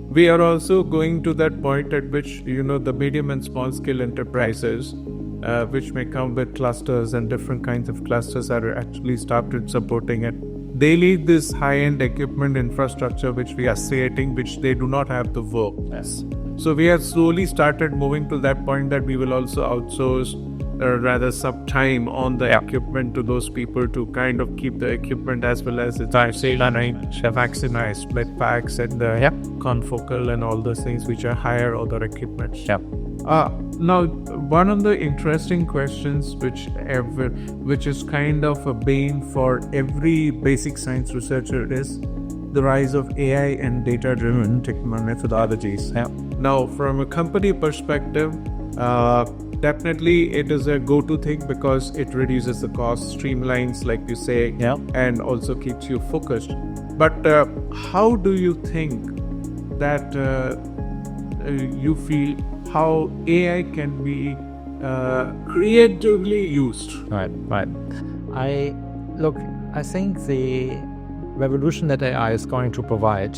we are also going to that point at which, the medium and small scale enterprises, which may come with clusters and different kinds of clusters are actually started supporting it. They need this high-end equipment infrastructure which we are creating, which they do not have the work. Yes. So we have slowly started moving to that point that we will also outsource rather some time on the equipment to those people to kind of keep the equipment as well as its vaccinized split packs and the confocal and all those things which are higher order equipment. Now, one of the interesting questions which is kind of a bane for every basic science researcher is the rise of AI and data-driven methodologies. Now, from a company perspective, definitely it is a go-to thing because it reduces the cost, streamlines, like you say, and also keeps you focused. But how do you think that you feel how AI can be creatively used? Right. I think the revolution that AI is going to provide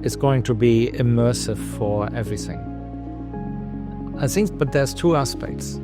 is going to be immersive for everything. I think, but there's two aspects.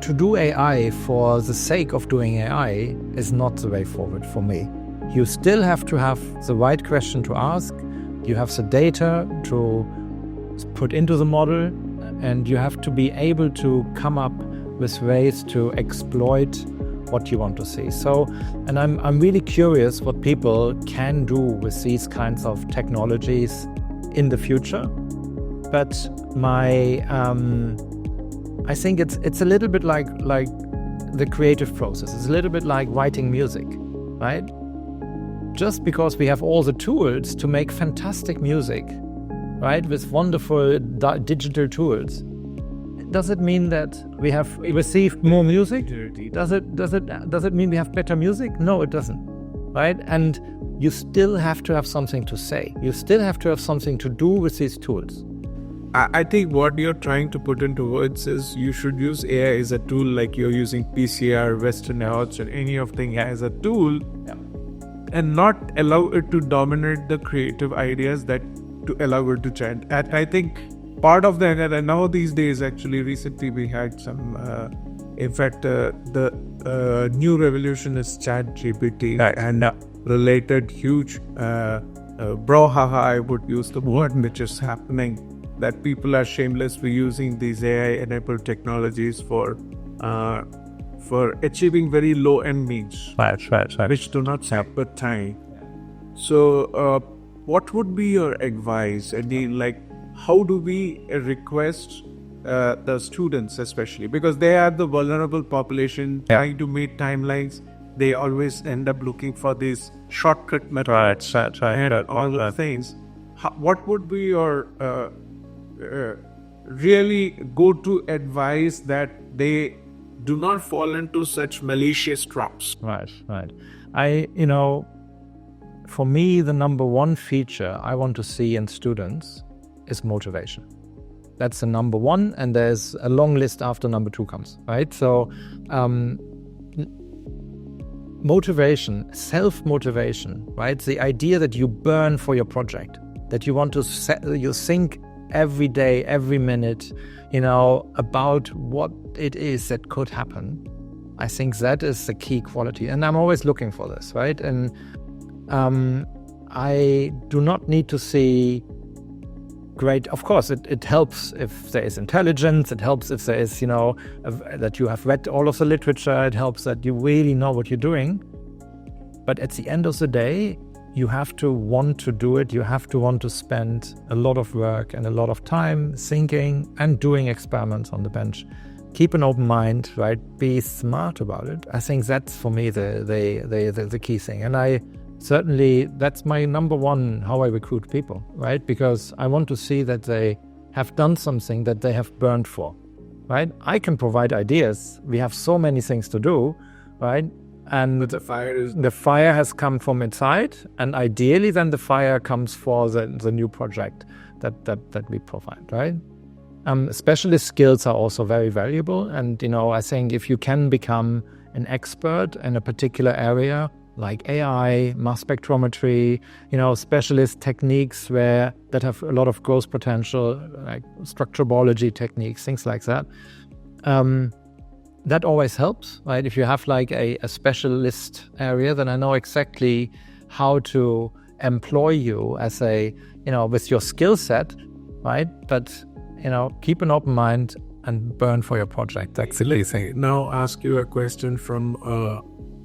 To do AI for the sake of doing AI is not the way forward for me. You still have to have the right question to ask. You have the data to put into the model, and you have to be able to come up with ways to exploit what you want to see. So, and I'm really curious what people can do with these kinds of technologies in the future. But I think it's a little bit like the creative process. It's a little bit like writing music, right? Just because we have all the tools to make fantastic music, right, with wonderful digital tools, does it mean that we have received more music? Does it mean we have better music? No, it doesn't, right? And you still have to have something to say. You still have to have something to do with these tools. I think what you're trying to put into words is you should use AI as a tool, like you're using PCR, Western Odds, or any of thing as a tool, and not allow it to dominate the creative ideas that to allow it to chant. And I think part of that, and now these days, actually, recently we had some, in fact, the new revolution is ChatGPT and related huge brouhaha, I would use the word, which is happening, that people are shamelessly using these AI-enabled technologies for achieving very low-end needs, which do not have the time. So, what would be your advice? How do we request the students, especially because they are the vulnerable population trying to meet timelines? They always end up looking for these shortcut methods and all the things. What would be your really go-to advice that they do not fall into such malicious traps? Right. For me, the number one feature I want to see in students is motivation. That's the number one, and there's a long list after number two comes, right? So, motivation, self-motivation, right? The idea that you burn for your project, that you want to you think every day, every minute, about what it is that could happen. I think that is the key quality, and I'm always looking for this, right? And I do not need to see great. Of course, it helps if there is intelligence. It helps if there is, that you have read all of the literature. It helps that you really know what you're doing. But at the end of the day, you have to want to do it. You have to want to spend a lot of work and a lot of time thinking and doing experiments on the bench. Keep an open mind, right? Be smart about it. I think that's for me the key thing. And certainly that's my number one how I recruit people, right? Because I want to see that they have done something that they have burned for, right? I can provide ideas. We have so many things to do, right? And the fire has come from inside, and ideally then the fire comes for the new project that we provide, right? Specialist skills are also very valuable, and I think if you can become an expert in a particular area, like AI, mass spectrometry, specialist techniques that have a lot of growth potential, like structural biology techniques, things like that. That always helps, right? If you have like a specialist area, then I know exactly how to employ you as with your skill set, right? But, keep an open mind and burn for your project. That's Eliza, now ask you a question from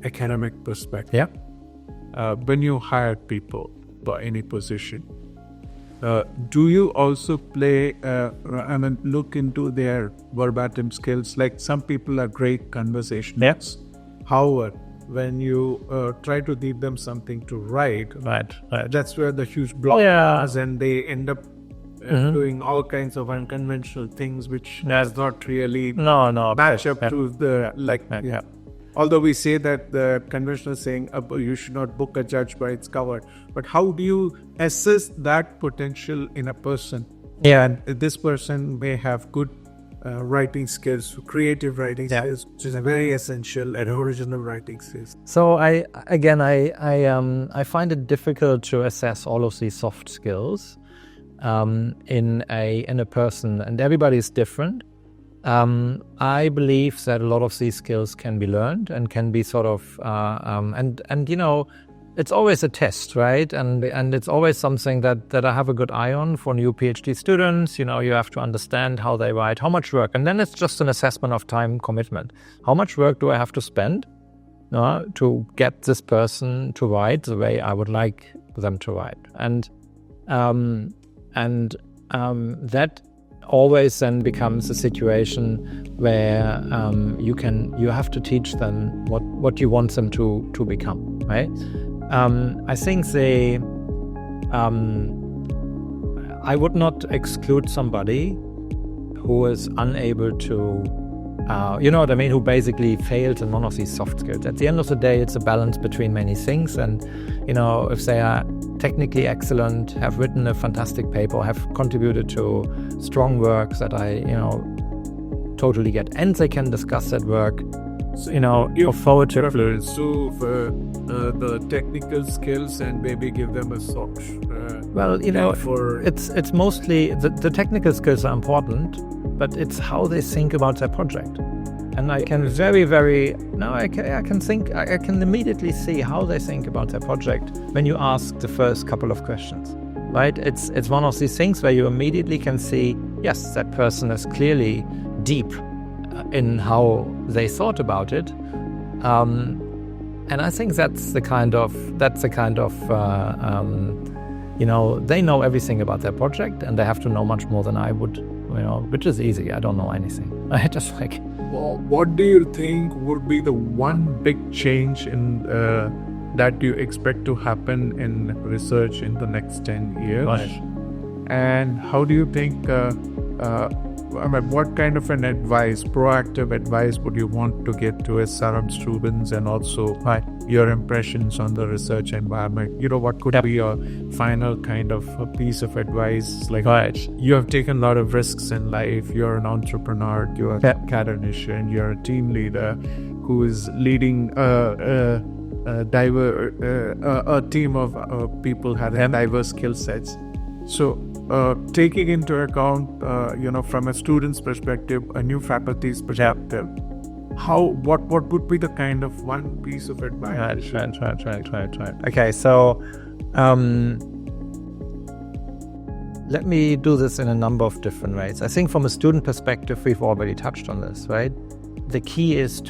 academic perspective. Yeah. When you hire people for any position, do you also look into their verbatim skills? Like some people are great conversationalists. Yeah. However, when you try to give them something to write, right. That's where the huge block is, and they end up doing all kinds of unconventional things, which does not really match up to the Although we say that the conventional saying, you should not book a judge by its cover, but how do you assess that potential in a person? Yeah, and this person may have good writing skills, creative writing skills, which is a very essential and original writing skills. So I find it difficult to assess all of these soft skills in a person, and everybody is different. I believe that a lot of these skills can be learned and can be sort of it's always a test, right? And it's always something that I have a good eye on for new PhD students. You have to understand how they write, how much work, and then it's just an assessment of time commitment. How much work do I have to spend to get this person to write the way I would like them to write? And that always then becomes a situation where you have to teach them what you want them to become, right? I think I would not exclude somebody who is unable to, who basically failed in one of these soft skills. At the end of the day, it's a balance between many things. And, if they are technically excellent, have written a fantastic paper, have contributed to strong works that I, totally get, and they can discuss that work, you're forward to the technical skills and maybe give them a soft. It's mostly the technical skills are important, but it's how they think about their project. And I can I can immediately see how they think about their project when you ask the first couple of questions, right? It's one of these things where you immediately can see, yes, that person is clearly deep in how they thought about it. And I think that's the kind of they know everything about their project, and they have to know much more than I would, which is easy. I don't know anything. I just Well, what do you think would be the one big change in that you expect to happen in research in the next 10 years? Right. And how do you think, what kind of an advice, proactive advice would you want to get to SRM students, and also your impressions on the research environment? What could be your final kind of a piece of advice? You have taken a lot of risks in life. You're an entrepreneur, you're a academician, you're a team leader who is leading a team of people having diverse skill sets. So, taking into account, from a student's perspective, a new faculty's perspective, what would be the kind of one piece of advice? Right. Okay, so let me do this in a number of different ways. I think from a student perspective, we've already touched on this, right? The key is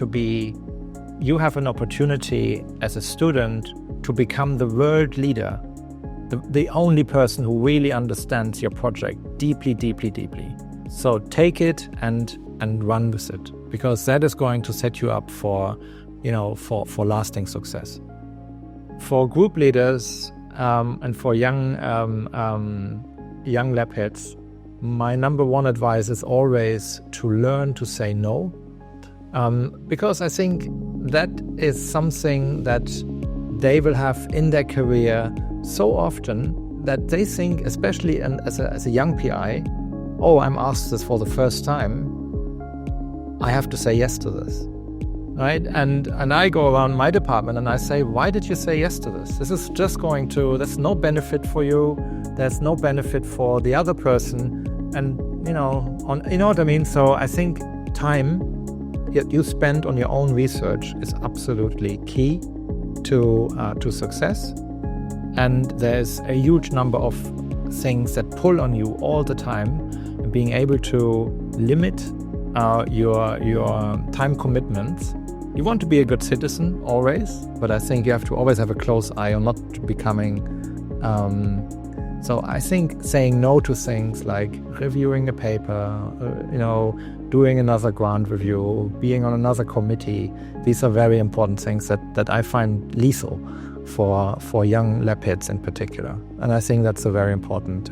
you have an opportunity as a student to become the world leader, the only person who really understands your project deeply, deeply, deeply. So take it and run with it, because that is going to set you up for lasting success. For group leaders and for young lab heads, my number one advice is always to learn to say no, because I think that is something that they will have in their career so often, that they think, especially as a young PI, I'm asked this for the first time, I have to say yes to this. right? And I go around my department and I say, why did you say yes to this? This is just there's no benefit for you. There's no benefit for the other person. And, you know what I mean? So I think time you spend on your own research is absolutely key to success. And there's a huge number of things that pull on you all the time, and being able to limit your time commitments. You want to be a good citizen always, but I think you have to always have a close eye on not becoming. So I think saying no to things like reviewing a paper, doing another grant review, being on another committee, these are very important things that I find lethal for young lab heads in particular. And I think that's a very important,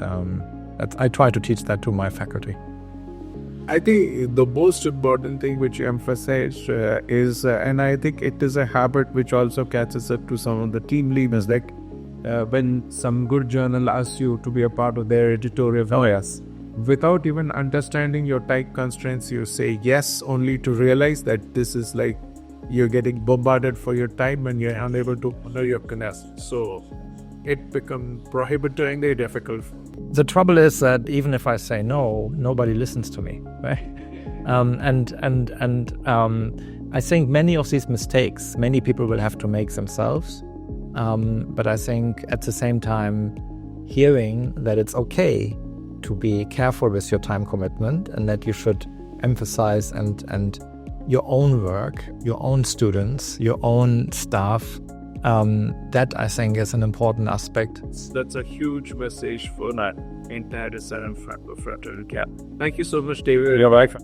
I try to teach that to my faculty. I think the most important thing which you emphasize is, and I think it is a habit which also catches up to some of the team leaders, like when some good journal asks you to be a part of their editorial bias, without even understanding your time constraints, you say yes only to realize that this is like you're getting bombarded for your time and you're unable to honor your connect. So it becomes prohibitively difficult. The trouble is that even if I say no, nobody listens to me, right? I think many of these mistakes, many people will have to make themselves. But I think at the same time, hearing that it's okay to be careful with your time commitment and that you should emphasize and your own work, your own students, your own staff, that I think is an important aspect. That's a huge message for that entire SRM fraternity. Thank you so much, David. You're welcome.